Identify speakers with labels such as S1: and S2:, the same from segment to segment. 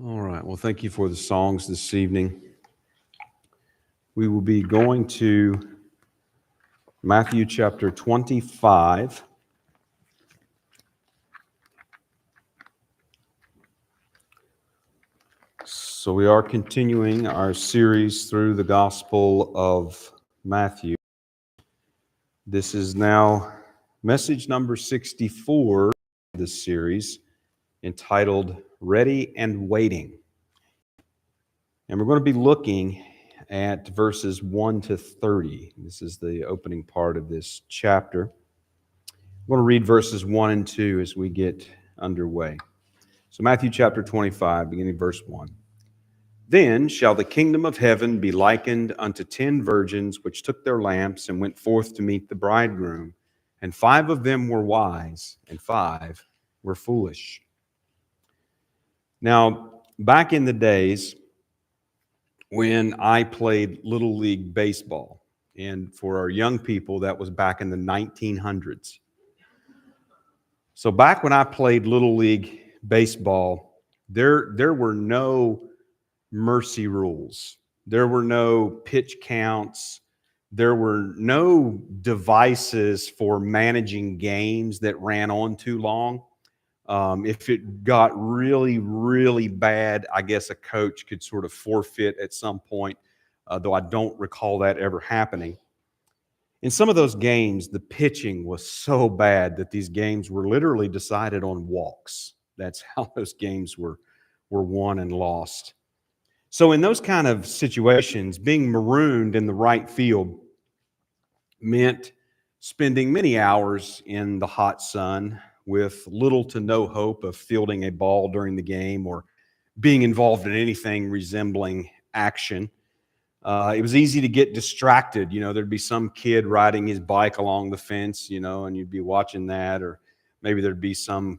S1: All right. Well, thank you for the songs this evening. We will be going to Matthew chapter 25. So we are continuing our series through the Gospel of Matthew. This is now message number 64 of this series, entitled Ready and Waiting. And we're going to be looking at verses 1 to 30. This is the opening part of this chapter. I'm going to read verses 1 and 2 as we get underway. So Matthew chapter 25, beginning verse 1. Then shall the kingdom of heaven be likened unto 10 virgins which took their lamps and went forth to meet the bridegroom. And 5 of them were wise, and 5 were foolish. Now, back in the days when I played Little League baseball, and for our young people, that was back in the 1900s. So back when I played Little League baseball, there were no mercy rules. There were no pitch counts. There were no devices for managing games that ran on too long. If it got really, really bad, I guess a coach could sort of forfeit at some point, though I don't recall that ever happening. In some of those games, the pitching was so bad that these games were literally decided on walks. That's how those games were won and lost. So in those kind of situations, being marooned in the right field meant spending many hours in the hot sun with little to no hope of fielding a ball during the game or being involved in anything resembling action. It was easy to get distracted. There'd be some kid riding his bike along the fence, and you'd be watching that, or maybe there'd be some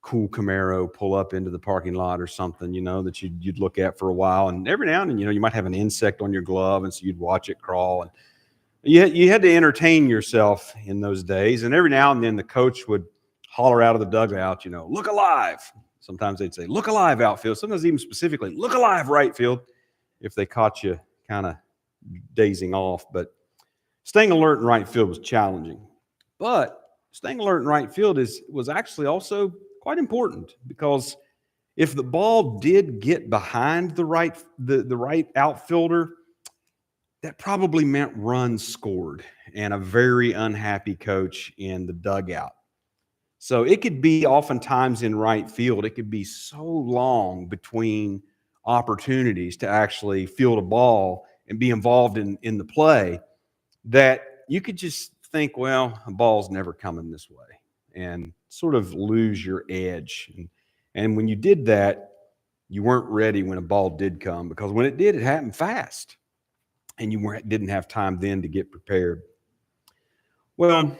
S1: cool Camaro pull up into the parking lot or something, that you'd look at for a while. And every now and then, you might have an insect on your glove, and so you'd watch it crawl. And you had to entertain yourself in those days. And every now and then the coach would holler out of the dugout, look alive. Sometimes they'd say, look alive, outfield. Sometimes even specifically, look alive, right field, if they caught you kind of dazing off. But staying alert in right field was challenging. But staying alert in right field was actually also quite important, because if the ball did get behind the right outfielder, that probably meant runs scored and a very unhappy coach in the dugout. So it could be oftentimes in right field, it could be so long between opportunities to actually field a ball and be involved in the play that you could just think, well, a ball's never coming this way, and sort of lose your edge. And when you did that, you weren't ready when a ball did come, because when it did, it happened fast, and you didn't have time then to get prepared. Well,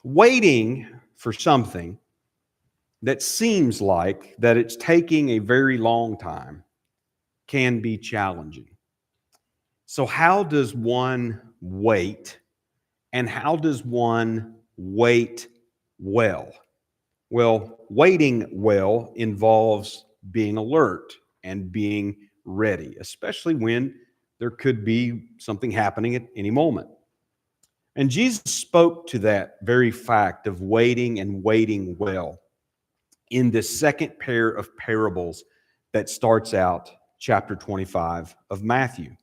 S1: waiting for something that seems like that it's taking a very long time can be challenging. So how does one wait, and how does one wait well? Well, waiting well involves being alert and being ready, especially when there could be something happening at any moment. And Jesus spoke to that very fact of waiting and waiting well in this second pair of parables that starts out chapter 25 of Matthew.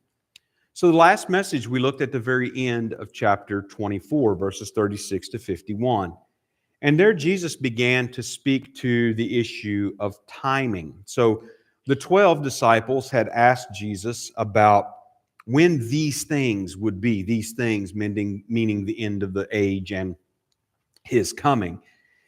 S1: So the last message we looked at the very end of chapter 24, verses 36 to 51. And there Jesus began to speak to the issue of timing. So the 12 disciples had asked Jesus about when these things would be, these things meaning the end of the age and his coming.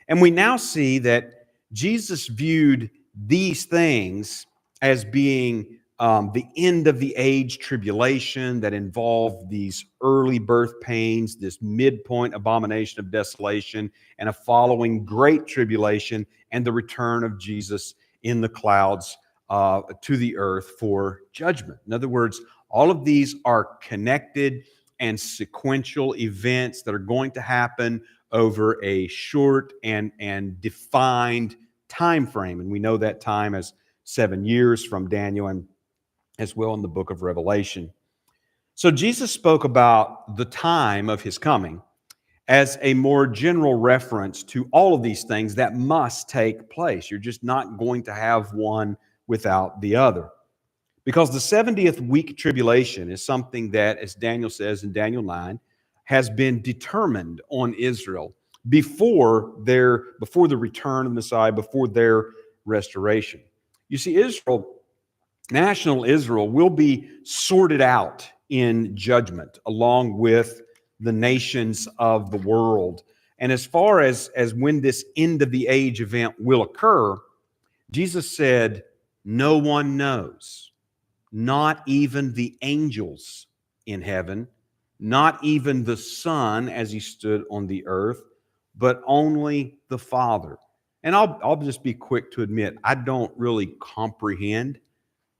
S1: And we now see that Jesus viewed these things as being the end of the age tribulation that involved these early birth pains, this midpoint abomination of desolation, and a following great tribulation, and the return of Jesus in the clouds to the earth for judgment. In other words, all of these are connected and sequential events that are going to happen over a short and defined time frame. And we know that time as 7 years from Daniel and as well in the book of Revelation. So Jesus spoke about the time of his coming as a more general reference to all of these things that must take place. You're just not going to have one without the other. Because the 70th week tribulation is something that, as Daniel says in Daniel 9, has been determined on Israel before the return of Messiah, before their restoration. You see, national Israel will be sorted out in judgment along with the nations of the world. And as far as when this end of the age event will occur, Jesus said, no one knows, not even the angels in heaven, not even the Son as he stood on the earth, but only the Father. And I'll just be quick to admit, I don't really comprehend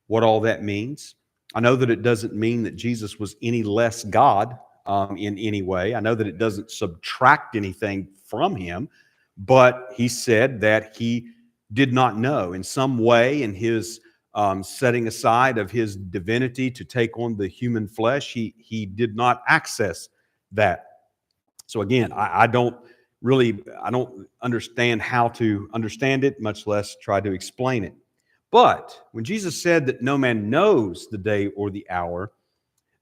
S1: what all that means. I know that it doesn't mean that Jesus was any less God in any way. I know that it doesn't subtract anything from him, but he said that he did not know in some way in his setting aside of his divinity to take on the human flesh. He did not access that. So again, I don't understand how to understand it, much less try to explain it. But when Jesus said that no man knows the day or the hour,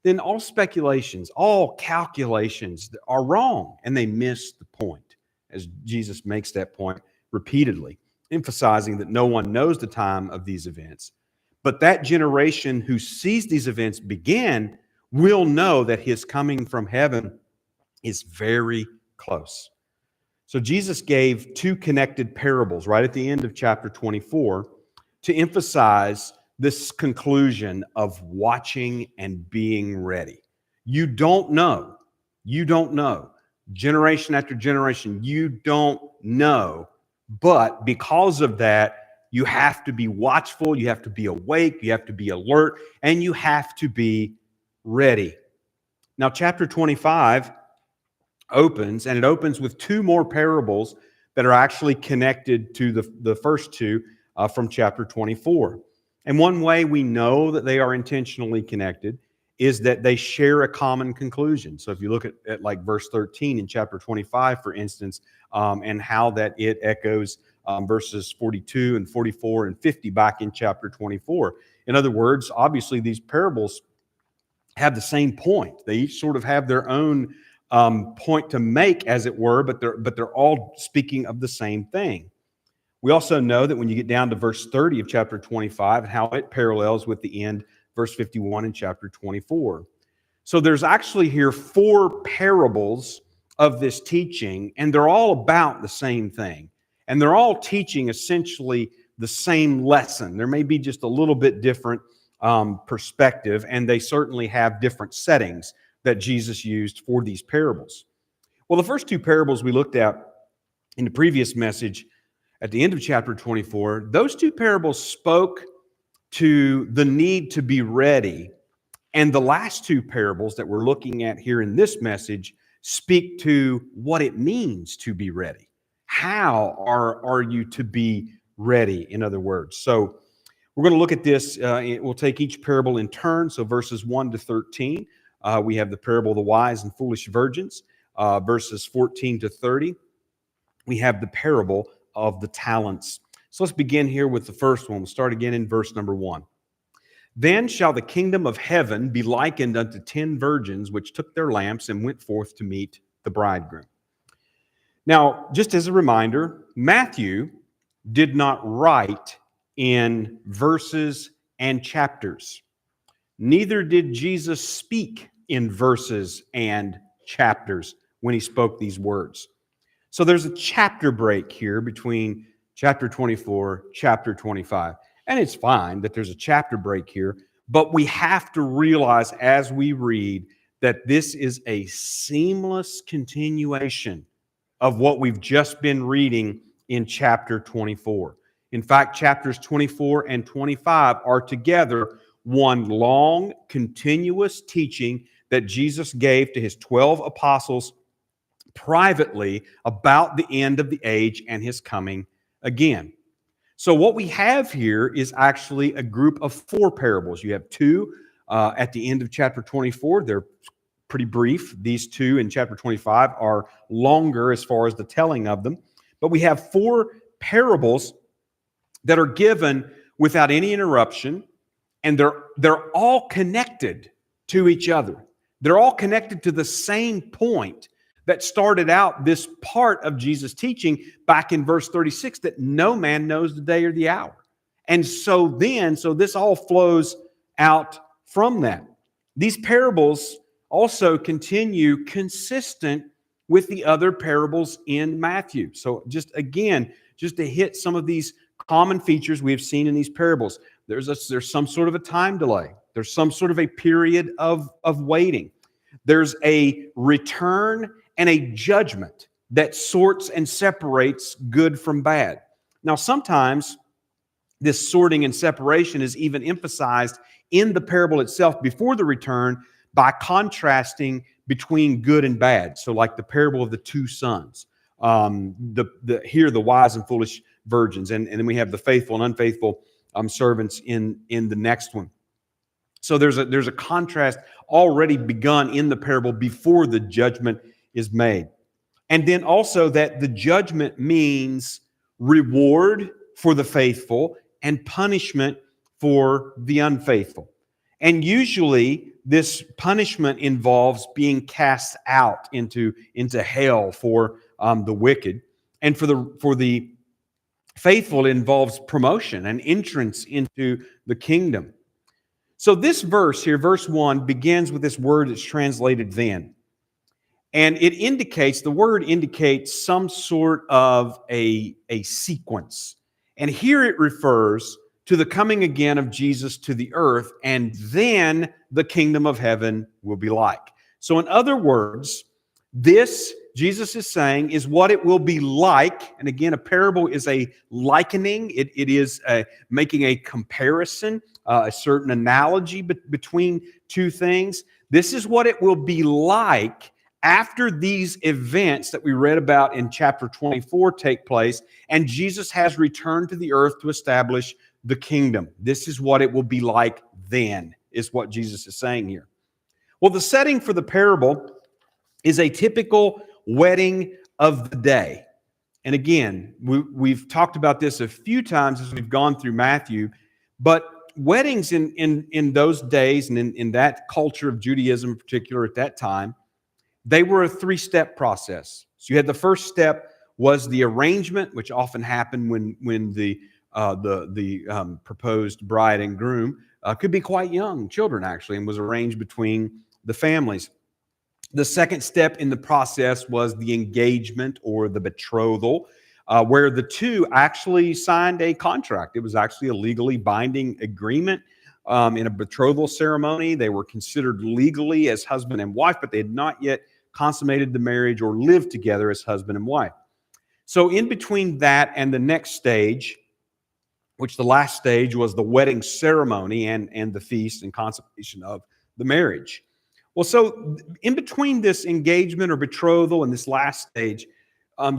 S1: then all speculations, all calculations are wrong, and they miss the point, as Jesus makes that point repeatedly, emphasizing that no one knows the time of these events. But that generation who sees these events begin will know that his coming from heaven is very close. So Jesus gave two connected parables right at the end of chapter 24 to emphasize this conclusion of watching and being ready. You don't know. Generation after generation, you don't know. But because of that, you have to be watchful, you have to be awake, you have to be alert, and you have to be ready. Now, chapter 25 opens, and it opens with two more parables that are actually connected to the first two from chapter 24. And one way we know that they are intentionally connected is that they share a common conclusion. So if you look at like verse 13 in chapter 25, for instance, and how that it echoes verses 42 and 44 and 50 back in chapter 24. In other words, obviously these parables have the same point. They each sort of have their own point to make, as it were, but they're all speaking of the same thing. We also know that when you get down to verse 30 of chapter 25 and how it parallels with the end, verse 51 in chapter 24. So there's actually here four parables of this teaching, and they're all about the same thing. And they're all teaching essentially the same lesson. There may be just a little bit different perspective, and they certainly have different settings that Jesus used for these parables. Well, the first two parables we looked at in the previous message at the end of chapter 24, those two parables spoke to the need to be ready. And the last two parables that we're looking at here in this message speak to what it means to be ready. How are you to be ready, in other words? So we're going to look at this. We'll take each parable in turn. So verses 1 to 13, we have the parable of the wise and foolish virgins. Verses 14 to 30, we have the parable of the talents. So let's begin here with the first one. We'll start again in verse number 1. Then shall the kingdom of heaven be likened unto 10 virgins, which took their lamps and went forth to meet the bridegroom. Now, just as a reminder, Matthew did not write in verses and chapters. Neither did Jesus speak in verses and chapters when he spoke these words. So there's a chapter break here between chapter 24, chapter 25. And it's fine that there's a chapter break here, but we have to realize as we read that this is a seamless continuation of what we've just been reading in chapter 24. In fact, chapters 24 and 25 are together one long, continuous teaching that Jesus gave to his 12 apostles privately about the end of the age and his coming again. So what we have here is actually a group of 4 parables. You have 2 at the end of chapter 24. They're pretty brief. These 2 in chapter 25 are longer as far as the telling of them. But we have 4 parables that are given without any interruption, and they're all connected to each other. They're all connected to the same point that started out this part of Jesus' teaching back in verse 36, that no man knows the day or the hour. And so this all flows out from that. These parables also continue consistent with the other parables in Matthew. So just to hit some of these common features we have seen in these parables. There's some sort of a time delay. There's some sort of a period of waiting. There's a return and a judgment that sorts and separates good from bad. Now, sometimes this sorting and separation is even emphasized in the parable itself before the return by contrasting between good and bad. So like the parable of the 2 sons. Here, the wise and foolish virgins. And then we have the faithful and unfaithful servants in the next one. So there's a contrast already begun in the parable before the judgment is made. And then also that the judgment means reward for the faithful and punishment for the unfaithful. And usually this punishment involves being cast out into hell for the wicked. And for the faithful, it involves promotion and entrance into the kingdom. So this verse here, verse 1, begins with this word that's translated then. And the word indicates some sort of a sequence. And here it refers to the coming again of Jesus to the earth, and then the kingdom of heaven will be like. So in other words, this, Jesus is saying, is what it will be like. And again, a parable is a likening. It is making a comparison, a certain analogy between 2 things. This is what it will be like after these events that we read about in chapter 24 take place, and Jesus has returned to the earth to establish the kingdom. This is what it will be like then, is what Jesus is saying here. Well, the setting for the parable is a typical wedding of the day. And again, we've talked about this a few times as we've gone through Matthew, but weddings in those days and in that culture of Judaism in particular at that time, they were a 3-step process. So you had the first step was the arrangement, which often happened when the proposed bride and groom could be quite young, children actually, and was arranged between the families. The second step in the process was the engagement or the betrothal, where the 2 actually signed a contract. It was actually a legally binding agreement. In a betrothal ceremony, they were considered legally as husband and wife, but they had not yet consummated the marriage or lived together as husband and wife. So in between that and the next stage, which the last stage was the wedding ceremony and the feast and consummation of the marriage. Well, so in between this engagement or betrothal and this last stage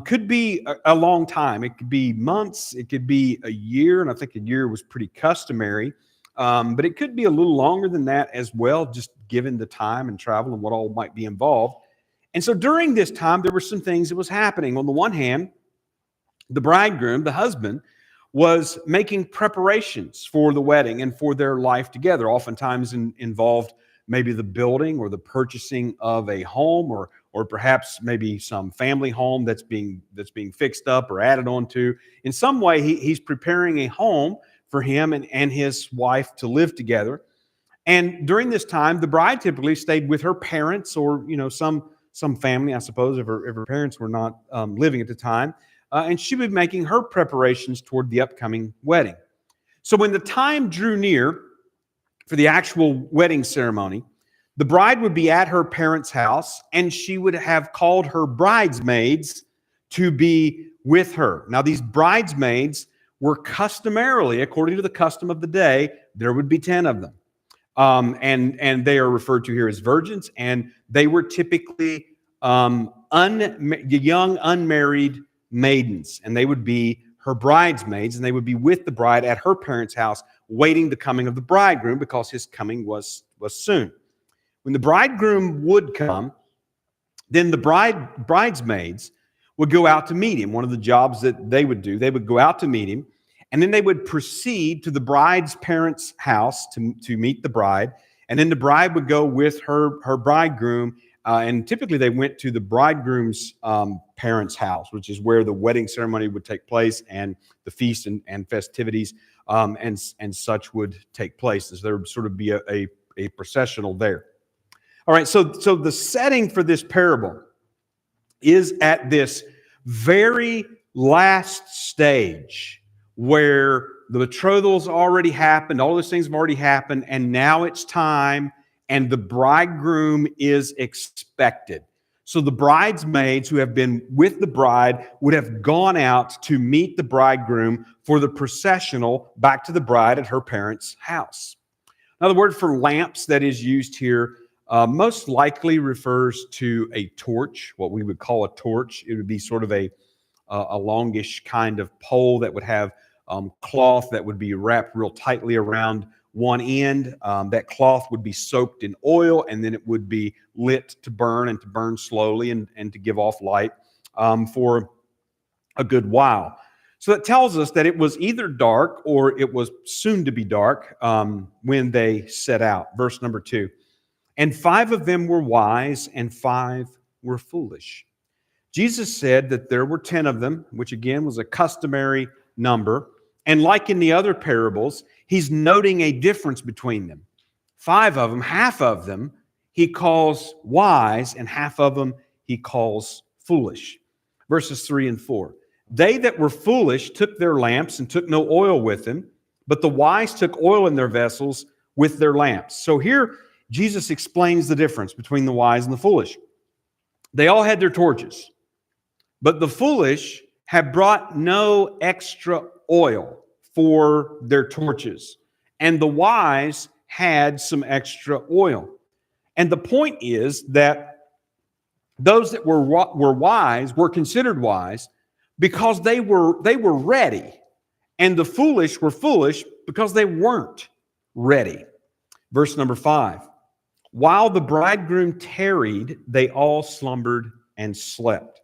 S1: could be a long time. It could be months. It could be a year, and I think a year was pretty customary. But it could be a little longer than that as well, just given the time and travel and what all might be involved. And so during this time, there were some things that was happening. On the one hand, the bridegroom, the husband, was making preparations for the wedding and for their life together, oftentimes involved maybe the building or the purchasing of a home or perhaps maybe some family home that's being fixed up or added on to. In some way, he's preparing a home for him and his wife to live together. And during this time, the bride typically stayed with her parents or some family, I suppose, if her parents were not living at the time. And she would be making her preparations toward the upcoming wedding. So when the time drew near for the actual wedding ceremony, the bride would be at her parents' house, and she would have called her bridesmaids to be with her. Now, these bridesmaids were customarily, according to the custom of the day, there would be 10 of them. And they are referred to here as virgins, and they were typically young, unmarried maidens, and they would be her bridesmaids, and they would be with the bride at her parents' house, waiting the coming of the bridegroom, because his coming was soon. When the bridegroom would come, then the bridesmaids would go out to meet him. One of the jobs that they would do, they would go out to meet him, and then they would proceed to the bride's parents' house to meet the bride, and then the bride would go with her bridegroom, and typically they went to the bridegroom's parents' house, which is where the wedding ceremony would take place, and the feast and festivities and such would take place, as there would sort of be a processional there. All right, so the setting for this parable is at this very last stage where the betrothal's already happened, all those things have already happened, and now it's time, and the bridegroom is expected. So the bridesmaids who have been with the bride would have gone out to meet the bridegroom for the processional back to the bride at her parents' house. Now, the word for lamps that is used here most likely refers to a torch, what we would call a torch. It would be sort of a longish kind of pole that would have cloth that would be wrapped real tightly around one end. That cloth would be soaked in oil, and then it would be lit to burn, and to burn slowly and to give off light for a good while. So that tells us that it was either dark or it was soon to be dark when they set out. Verse number 2. And 5 of them were wise, and 5 were foolish. Jesus said that there were 10 of them, which again was a customary number. And like in the other parables, he's noting a difference between them. 5 of them, half of them, he calls wise, and half of them he calls foolish. Verses 3 and 4. They that were foolish took their lamps and took no oil with them, but the wise took oil in their vessels with their lamps. So here, Jesus explains the difference between the wise and the foolish. They all had their torches, but the foolish had brought no extra oil for their torches, and the wise had some extra oil. And the point is that those that were wise were considered wise because they were ready, and the foolish were foolish because they weren't ready. Verse number 5. While the bridegroom tarried, they all slumbered and slept.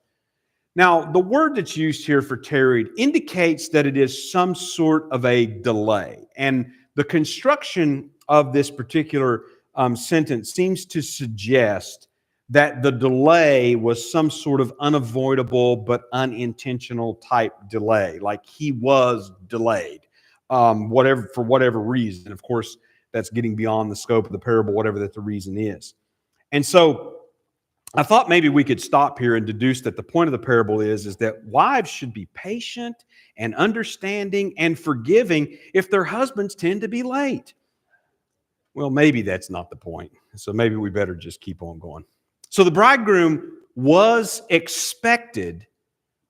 S1: Now, the word that's used here for tarried indicates that it is some sort of a delay. And the construction of this particular sentence seems to suggest that the delay was some sort of unavoidable but unintentional type delay, like he was delayed, for whatever reason. Of course, that's getting beyond the scope of the parable, whatever that the reason is. And so I thought maybe we could stop here and deduce that the point of the parable is that wives should be patient and understanding and forgiving if their husbands tend to be late. Well, maybe that's not the point. So maybe we better just keep on going. So the bridegroom was expected,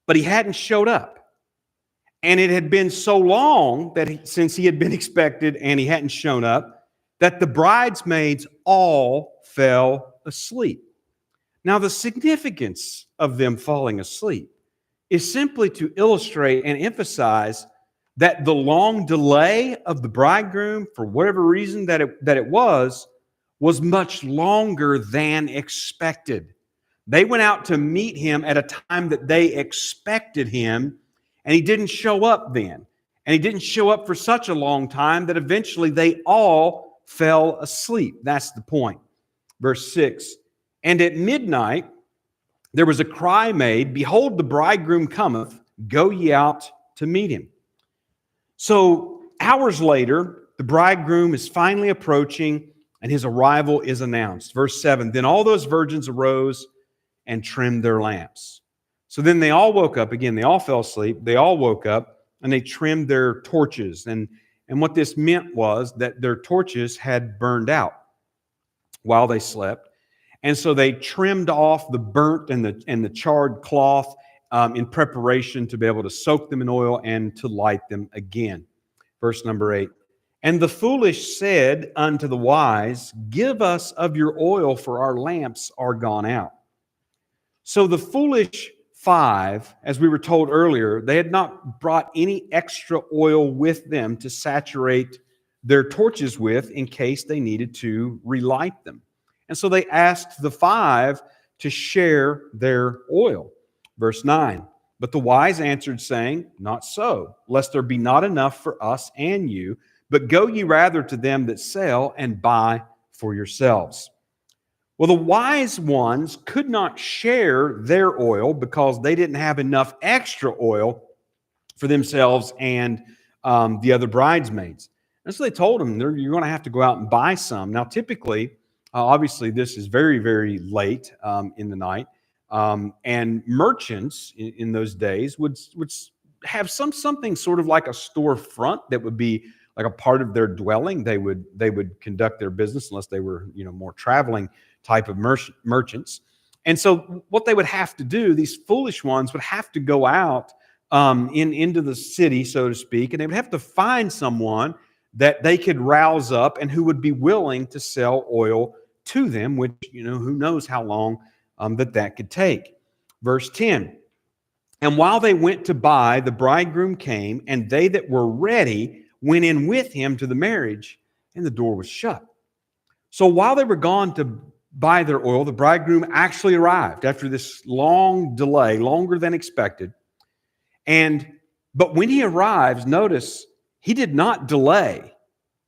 S1: but he hadn't showed up. And it had been so long that since he had been expected and he hadn't shown up, that the bridesmaids all fell asleep. Now, the significance of them falling asleep is simply to illustrate and emphasize that the long delay of the bridegroom, for whatever reason that it was much longer than expected. They went out to meet him at a time that they expected him, and he didn't show up then. And he didn't show up for such a long time that eventually they all fell asleep. That's the point. Verse 6. And at midnight there was a cry made, Behold, the bridegroom cometh, go ye out to meet him. So hours later, the bridegroom is finally approaching, and his arrival is announced. Verse 7, Then all those virgins arose and trimmed their lamps. So then they all woke up. Again, they all fell asleep. They all woke up, and they trimmed their torches. And what this meant was that their torches had burned out while they slept. And so they trimmed off the burnt and the charred cloth in preparation to be able to soak them in oil and to light them again. Verse number 8. And the foolish said unto the wise, Give us of your oil, for our lamps are gone out. So the foolish 5, as we were told earlier, they had not brought any extra oil with them to saturate their torches with in case they needed to relight them. And so they asked the 5 to share their oil. Verse 9, but the wise answered, saying, not so, lest there be not enough for us and you, but go ye rather to them that sell and buy for yourselves. Well, the wise ones could not share their oil because they didn't have enough extra oil for themselves and the other bridesmaids. And so they told them, you're going to have to go out and buy some. Now, typically, obviously, this is very, very late in the night. And merchants in those days would have something sort of like a storefront that would be like a part of their dwelling. They would conduct their business unless they were, more traveling type of merchants. And so what they would have to do, these foolish ones would have to go out into the city, so to speak, and they would have to find someone that they could rouse up and who would be willing to sell oil to them, which, who knows how long that could take. Verse 10, and while they went to buy, the bridegroom came, and they that were ready went in with him to the marriage, and the door was shut. So while they were gone to buy their oil, the bridegroom actually arrived after this long delay, longer than expected. But when he arrives, notice he did not delay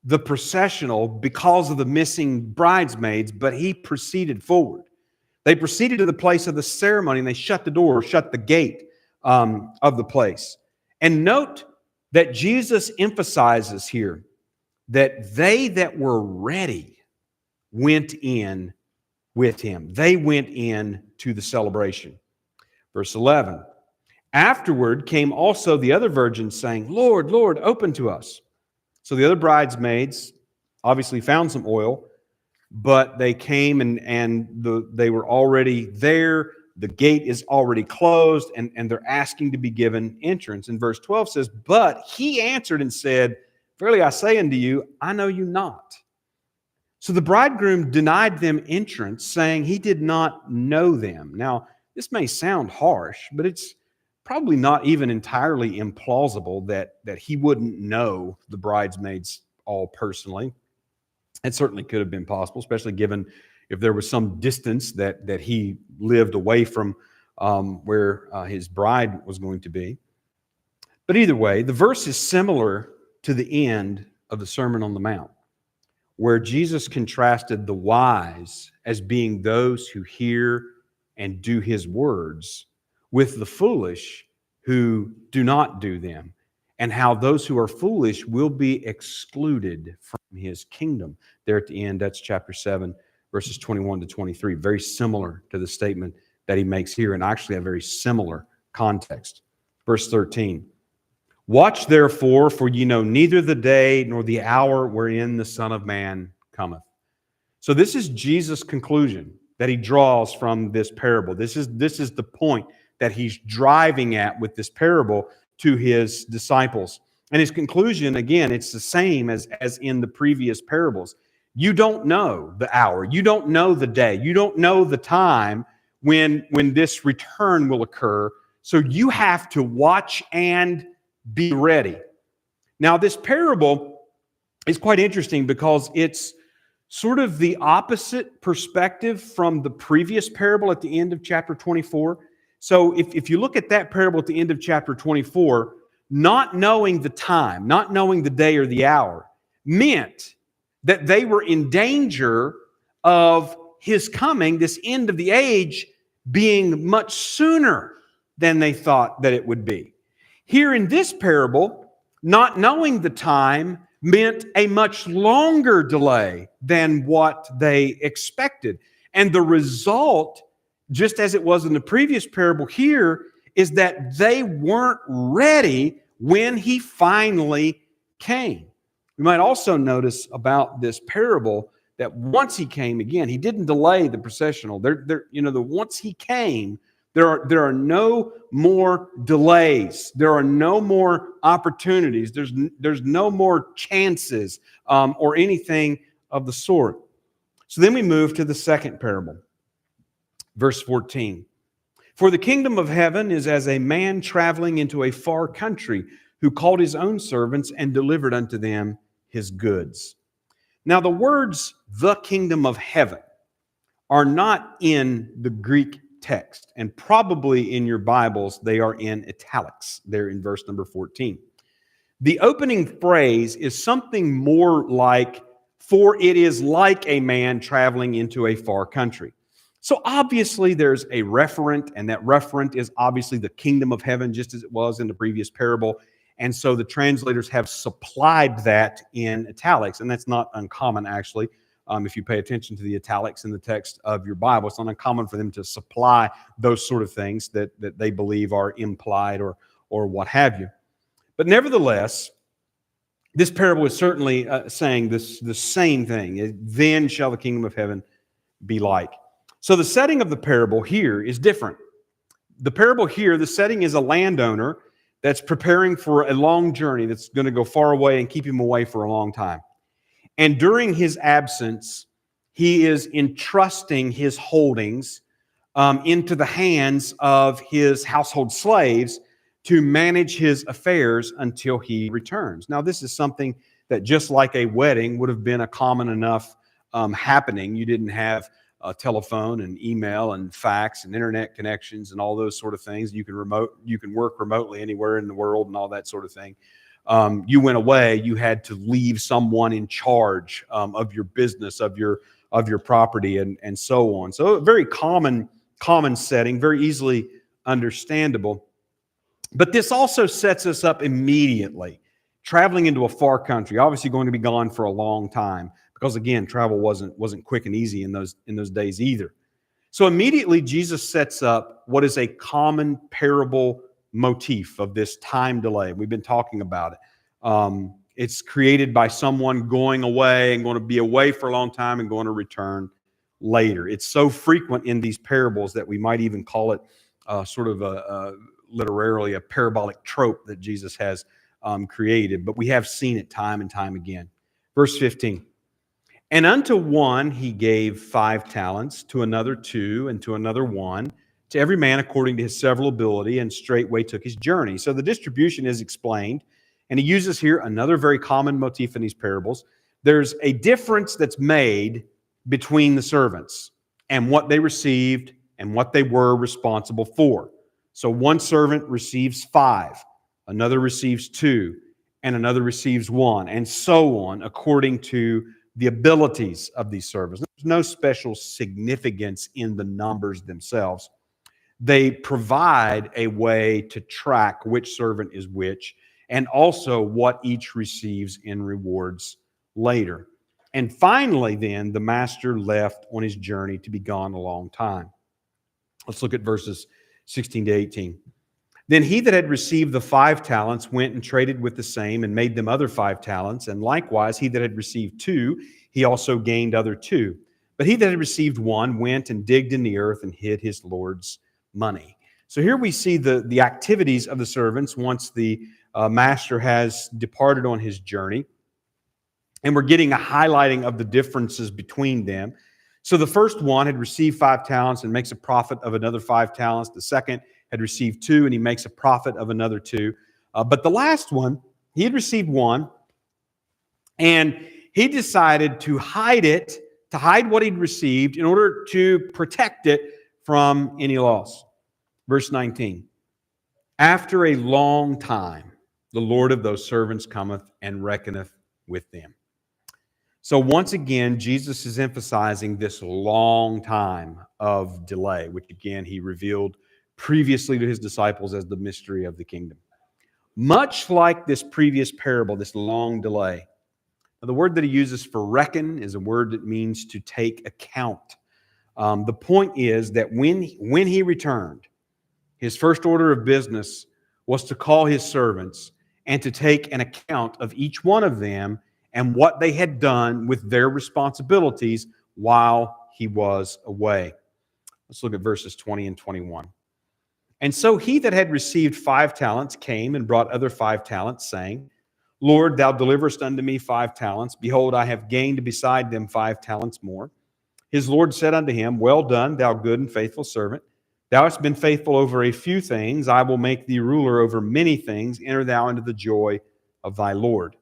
S1: the processional because of the missing bridesmaids, but he proceeded forward. They proceeded to the place of the ceremony, and they shut the door, shut the gate of the place. And note that Jesus emphasizes here that they that were ready went in with him. They went in to the celebration. Verse 11, afterward came also the other virgins, saying, Lord, Lord, open to us. So the other bridesmaids obviously found some oil, but they came and they were already there. The gate is already closed, and they're asking to be given entrance. And verse 12 says, but he answered and said, verily I say unto you, I know you not. So the bridegroom denied them entrance, saying he did not know them. Now, this may sound harsh, but it's probably not even entirely implausible that he wouldn't know the bridesmaids all personally. It certainly could have been possible, especially given if there was some distance that he lived away from where his bride was going to be. But either way, the verse is similar to the end of the Sermon on the Mount, where Jesus contrasted the wise as being those who hear and do his words with the foolish who do not do them, and how those who are foolish will be excluded from his kingdom. There at the end, that's chapter 7, verses 21 to 23. Very similar to the statement that he makes here, and actually a very similar context. Verse 13, watch therefore, for ye know neither the day nor the hour wherein the Son of Man cometh. So this is Jesus' conclusion that he draws from this parable. This is the point that he's driving at with this parable to his disciples. And his conclusion, again, it's the same as in the previous parables. You don't know the hour. You don't know the day. You don't know the time when this return will occur. So you have to watch and be ready. Now, this parable is quite interesting because it's sort of the opposite perspective from the previous parable at the end of chapter 24. So if you look at that parable at the end of chapter 24, not knowing the time, not knowing the day or the hour, meant that they were in danger of his coming, this end of the age, being much sooner than they thought that it would be. Here in this parable, not knowing the time meant a much longer delay than what they expected. And the result, just as it was in the previous parable here, is that they weren't ready when he finally came. We might also notice about this parable that once he came, again, he didn't delay the processional. Once he came, there are no more delays. There are no more opportunities. There's no more chances or anything of the sort. So then we move to the second parable, verse 14. For the kingdom of heaven is as a man traveling into a far country, who called his own servants and delivered unto them his goods. Now, the words, the kingdom of heaven, are not in the Greek text, and probably in your Bibles, they are in italics there in verse number 14. The opening phrase is something more like, for it is like a man traveling into a far country. So obviously there's a referent, and that referent is obviously the kingdom of heaven, just as it was in the previous parable. And so the translators have supplied that in italics, and that's not uncommon, actually. If you pay attention to the italics in the text of your Bible, it's not uncommon for them to supply those sort of things that they believe are implied or what have you. But nevertheless, this parable is certainly saying the same thing. Then shall the kingdom of heaven be like. So the setting of the parable here is different. The parable here, the setting is a landowner that's preparing for a long journey that's going to go far away and keep him away for a long time. And during his absence, he is entrusting his holdings into the hands of his household slaves to manage his affairs until he returns. Now, this is something that, just like a wedding, would have been a common enough happening. You didn't have telephone and email and fax and internet connections and all those sort of things. You can work remotely anywhere in the world and all that sort of thing. You went away, you had to leave someone in charge of your business, of your property, and so on. So a very common setting, very easily understandable. But this also sets us up immediately, traveling into a far country, obviously going to be gone for a long time, because again, travel wasn't quick and easy in those days either. So immediately Jesus sets up what is a common parable motif of this time delay. We've been talking about it. It's created by someone going away and going to be away for a long time and going to return later. It's so frequent in these parables that we might even call it sort of literally a parabolic trope that Jesus has created. But we have seen it time and time again. Verse 15. And unto one he gave 5 talents, to another 2, and to another 1, to every man according to his several ability, and straightway took his journey. So the distribution is explained, and he uses here another very common motif in these parables. There's a difference that's made between the servants and what they received and what they were responsible for. So one servant receives 5, another receives 2, and another receives 1, and so on, according to the abilities of these servants. There's no special significance in the numbers themselves. They provide a way to track which servant is which, and also what each receives in rewards later. And finally, then, the master left on his journey to be gone a long time. Let's look at verses 16 to 18. Then he that had received the 5 talents went and traded with the same and made them other 5 talents. And likewise, he that had received 2, he also gained other 2. But he that had received 1 went and digged in the earth and hid his Lord's money. So here we see the activities of the servants once the master has departed on his journey. And we're getting a highlighting of the differences between them. So the first one had received 5 talents and makes a profit of another 5 talents. The second had received 2 and he makes a profit of another 2. But the last one, he had received 1 and he decided to hide it, to hide what he'd received in order to protect it from any loss. Verse 19. After a long time, the Lord of those servants cometh and reckoneth with them. So once again, Jesus is emphasizing this long time of delay, which again he revealed previously to his disciples as the mystery of the kingdom. Much like this previous parable, this long delay. Now, the word that he uses for reckon is a word that means to take account. The point is that when he returned, his first order of business was to call his servants and to take an account of each one of them and what they had done with their responsibilities while he was away. Let's look at verses 20 and 21. And so he that had received 5 talents came and brought other 5 talents, saying, Lord, thou deliverest unto me 5 talents. Behold, I have gained beside them 5 talents more. His Lord said unto him, Well done, thou good and faithful servant. Thou hast been faithful over a few things. I will make thee ruler over many things. Enter thou into the joy of thy Lord.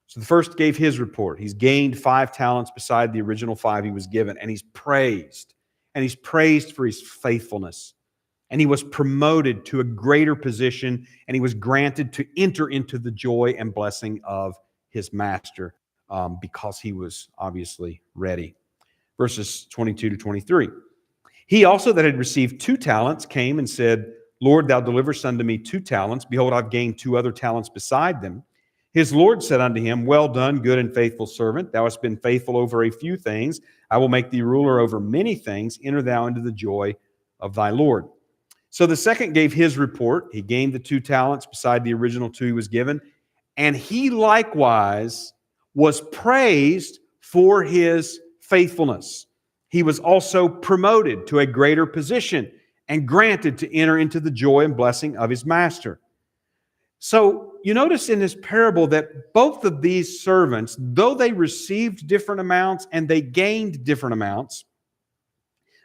S1: So the first gave his report. He's gained 5 talents beside the original 5 he was given, and he's praised. And he's praised for his faithfulness. And he was promoted to a greater position, and he was granted to enter into the joy and blessing of his master because he was obviously ready. Verses 22 to 23. He also that had received 2 talents came and said, Lord, thou deliverest unto me 2 talents. Behold, I've gained 2 other talents beside them. His Lord said unto him, Well done, good and faithful servant. Thou hast been faithful over a few things. I will make thee ruler over many things. Enter thou into the joy of thy Lord. So the second gave his report. He gained the 2 talents beside the original 2 he was given. And he likewise was praised for his faithfulness. He was also promoted to a greater position and granted to enter into the joy and blessing of his master. So you notice in this parable that both of these servants, though they received different amounts and they gained different amounts,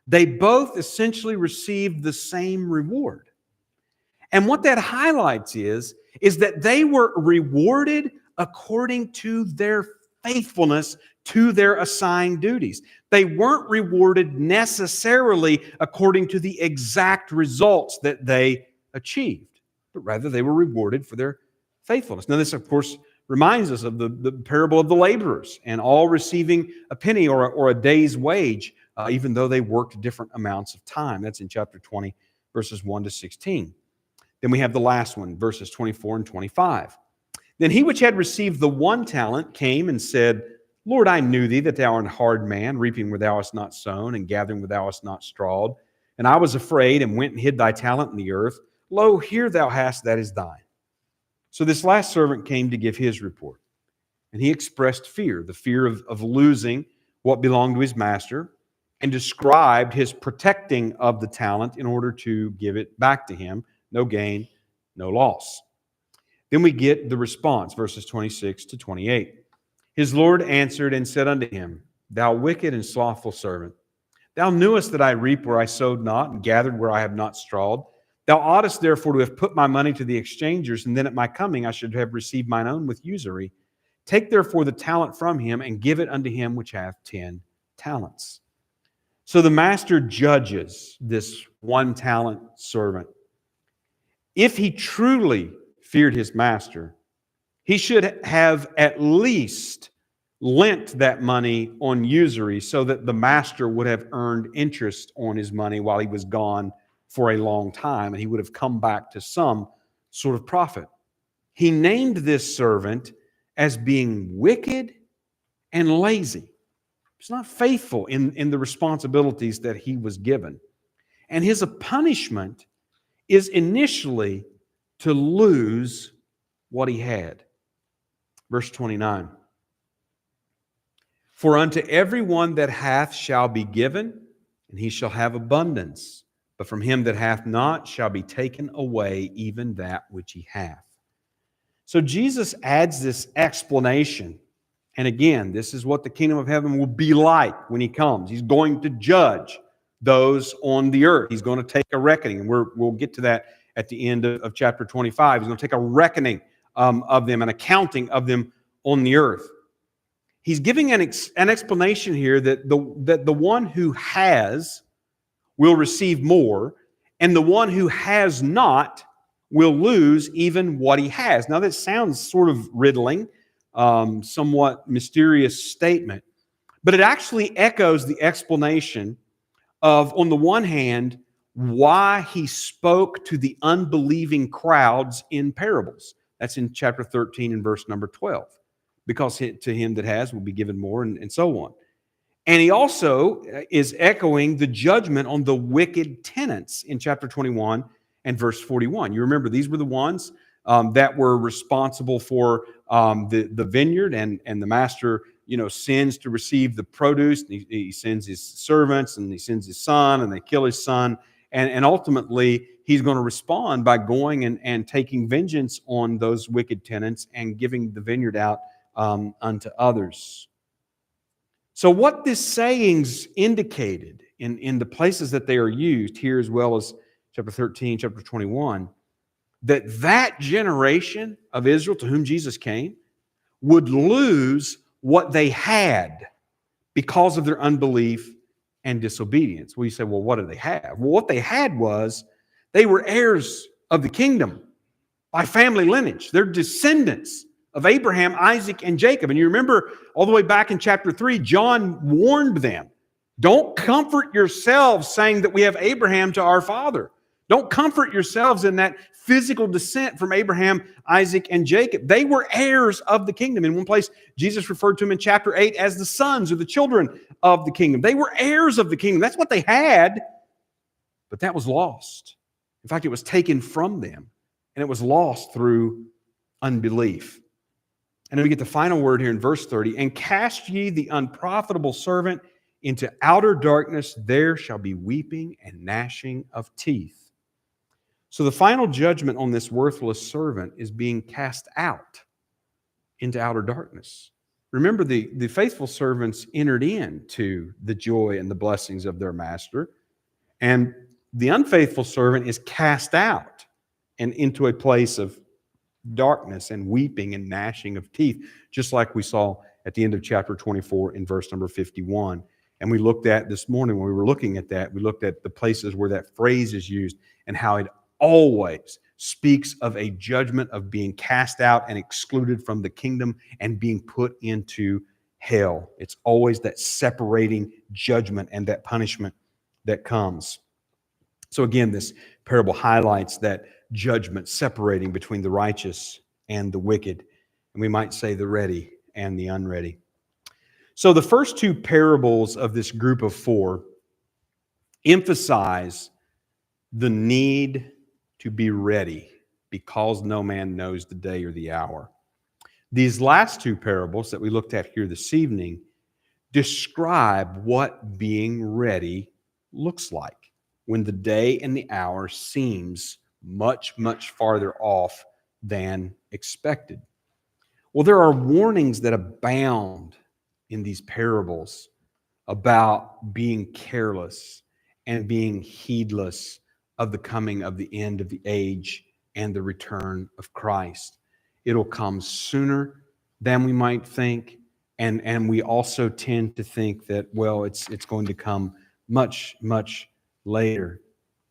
S1: they both essentially received the same reward. And what that highlights is that they were rewarded according to their faithfulness to their assigned duties. They weren't rewarded necessarily according to the exact results that they achieved, but rather they were rewarded for their faithfulness. Now, this, of course, reminds us of the parable of the laborers and all receiving a penny or a day's wage, even though they worked different amounts of time. That's in chapter 20, verses 1 to 16. Then we have the last one, verses 24 and 25. Then he which had received the 1 talent came and said, Lord, I knew thee that thou art a hard man, reaping where thou hast not sown, and gathering where thou hast not strawed. And I was afraid, and went and hid thy talent in the earth. Lo, here thou hast that is thine. So this last servant came to give his report. And he expressed fear, the fear of losing what belonged to his master, and described his protecting of the talent in order to give it back to him. No gain, no loss. Then we get the response, verses 26 to 28. His Lord answered and said unto him, Thou wicked and slothful servant, thou knewest that I reap where I sowed not, and gathered where I have not strawed. Thou oughtest therefore to have put my money to the exchangers, and then at my coming I should have received mine own with usury. Take therefore the talent from him, and give it unto him which hath 10 talents. So the master judges this 1 talent servant. If he truly feared his master, he should have at least lent that money on usury so that the master would have earned interest on his money while he was gone for a long time, and he would have come back to some sort of profit. He named this servant as being wicked and lazy. He's not faithful in the responsibilities that he was given. And his punishment is initially to lose what he had. Verse 29. For unto every one that hath shall be given, and he shall have abundance. But from him that hath not shall be taken away even that which he hath. So Jesus adds this explanation. And again, this is what the kingdom of heaven will be like when he comes. He's going to judge those on the earth. He's going to take a reckoning. And we'll get to that at the end of chapter 25. He's going to take a reckoning of them, an accounting of them on the earth. He's giving an explanation here that the one who has will receive more, and the one who has not will lose even what he has. Now that sounds sort of riddling, somewhat mysterious statement, but it actually echoes the explanation of, on the one hand, why he spoke to the unbelieving crowds in parables. That's in chapter 13 and verse number 12. Because to him that has will be given more, and so on. And he also is echoing the judgment on the wicked tenants in chapter 21 and verse 41. You remember, these were the ones that were responsible for the vineyard, and the master, sends to receive the produce. He sends his servants, and he sends his son, and they kill his son. And ultimately, he's going to respond by going and taking vengeance on those wicked tenants and giving the vineyard out unto others. So what this sayings indicated in the places that they are used here, as well as chapter 13, chapter 21, that generation of Israel to whom Jesus came would lose what they had because of their unbelief and disobedience. Well, you say, well, what do they have? Well, what they had was they were heirs of the kingdom by family lineage. They're descendants of Abraham, Isaac, and Jacob. And you remember all the way back in chapter 3, John warned them, don't comfort yourselves saying that we have Abraham to our father. Don't comfort yourselves in that physical descent from Abraham, Isaac, and Jacob. They were heirs of the kingdom. In one place, Jesus referred to them in chapter 8 as the sons or the children of the kingdom. They were heirs of the kingdom. That's what they had, but that was lost. In fact, it was taken from them, and it was lost through unbelief. And then we get the final word here in verse 30, and cast ye the unprofitable servant into outer darkness, there shall be weeping and gnashing of teeth. So the final judgment on this worthless servant is being cast out into outer darkness. Remember, the faithful servants entered into the joy and the blessings of their master, and the unfaithful servant is cast out and into a place of darkness and weeping and gnashing of teeth, just like we saw at the end of chapter 24 in verse number 51. And we looked at this morning when we were looking at that, we looked at the places where that phrase is used and how it always speaks of a judgment of being cast out and excluded from the kingdom and being put into hell. It's always that separating judgment and that punishment that comes. So again, this parable highlights that judgment separating between the righteous and the wicked, and we might say the ready and the unready. So the first two parables of this group of four emphasize the need to be ready because no man knows the day or the hour. These last two parables that we looked at here this evening describe what being ready looks like when the day and the hour seems much, much farther off than expected. Well, there are warnings that abound in these parables about being careless and being heedless of the coming of the end of the age and the return of Christ. It'll come sooner than we might think, and we also tend to think that, well, it's going to come much, much later.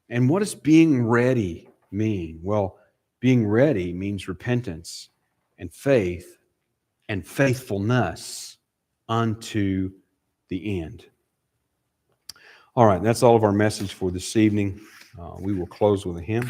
S1: And what does being ready mean? Well, being ready means repentance and faith and faithfulness unto the end. All right, that's all of our message for this evening. We will close with a hymn.